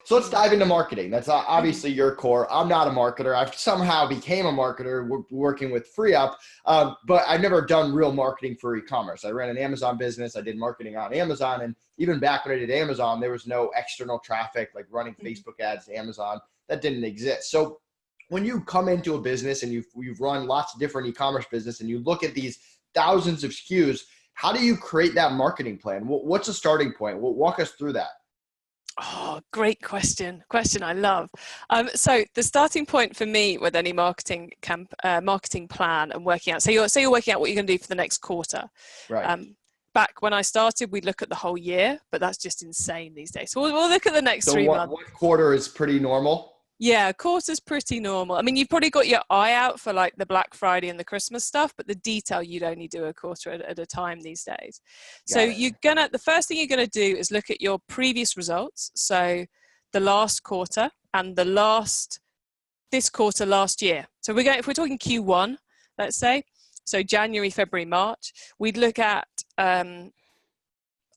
So let's dive into marketing. That's obviously your core. I'm not a marketer. I've somehow became a marketer working with FreeUp, but I've never done real marketing for e-commerce. I ran an Amazon business. I did marketing on Amazon. And even back when I did Amazon, there was no external traffic, like running Facebook ads to Amazon. That didn't exist. So when you come into a business and you've run lots of different e-commerce business and you look at these thousands of SKUs, how do you create that marketing plan? What's the starting point? Walk us through that. Oh, great question I love. So the starting point for me with any marketing plan and working out, so you're working out what you're going to do for the next quarter. Right. Back when I started, we'd look at the whole year, but that's just insane these days. So we'll look at the next 3 months. One quarter is pretty normal. Yeah, quarter's pretty normal. I mean, you've probably got your eye out for like the Black Friday and the Christmas stuff, but the detail you'd only do a quarter at a time these days. So the first thing you're gonna do is look at your previous results. So the last quarter and this quarter last year. So if we're talking Q1, let's say, so January, February, March, we'd look at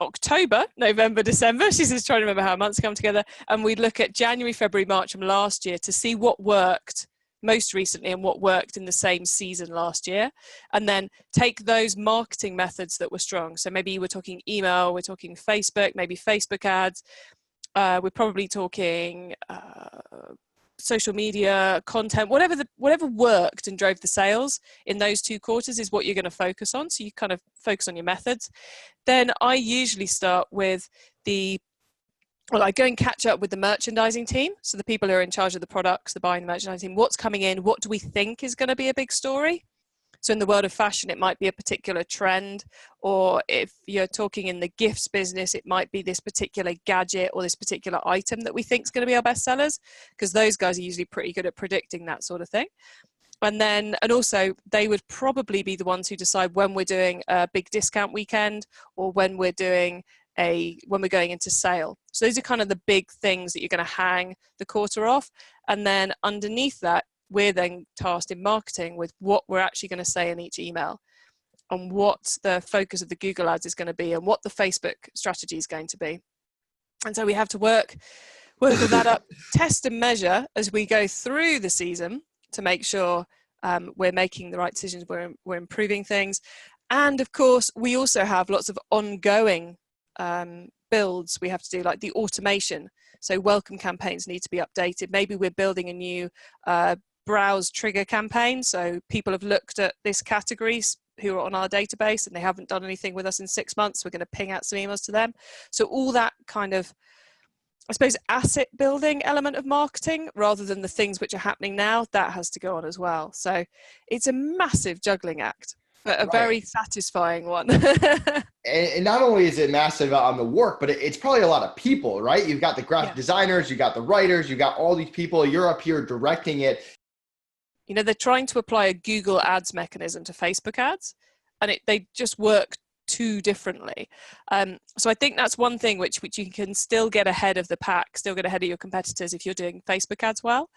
October, November, December. She's just trying to remember how months come together. And we'd look at January, February, March from last year to see what worked most recently and what worked in the same season last year. And then take those marketing methods that were strong. So maybe we're talking email, we're talking Facebook, maybe Facebook ads. We're probably talking social media content, whatever worked and drove the sales in those 2 quarters is what you're going to focus on. So you kind of focus on your methods. Then I usually start with I go and catch up with the merchandising team. So the people who are in charge of the products, the buying, the merchandising team, what's coming in, what do we think is going to be a big story? So in the world of fashion, it might be a particular trend, or if you're talking in the gifts business, it might be this particular gadget or this particular item that we think is going to be our best sellers, because those guys are usually pretty good at predicting that sort of thing. And also they would probably be the ones who decide when we're doing a big discount weekend or when we're going into sale. So those are kind of the big things that you're going to hang the quarter off. And then underneath that, we're then tasked in marketing with what we're actually going to say in each email and what the focus of the Google ads is going to be and what the Facebook strategy is going to be. And so we have to work all that up, test and measure as we go through the season to make sure we're making the right decisions, we're improving things. And of course, we also have lots of ongoing builds we have to do, like the automation. So welcome campaigns need to be updated. Maybe we're building a new browse trigger campaign. So people have looked at this category who are on our database and they haven't done anything with us in 6 months. We're going to ping out some emails to them. So all that kind of, I suppose, asset building element of marketing rather than the things which are happening now, that has to go on as well. So it's a massive juggling act, but a very satisfying one. And not only is it massive on the work, but it's probably a lot of people, right? You've got the graphic designers, you got the writers, you got all these people, you're up here directing it. You know, they're trying to apply a Google ads mechanism to Facebook ads, and they just work too differently. So I think that's one thing which you can still get ahead of the pack, still get ahead of your competitors if you're doing Facebook ads well.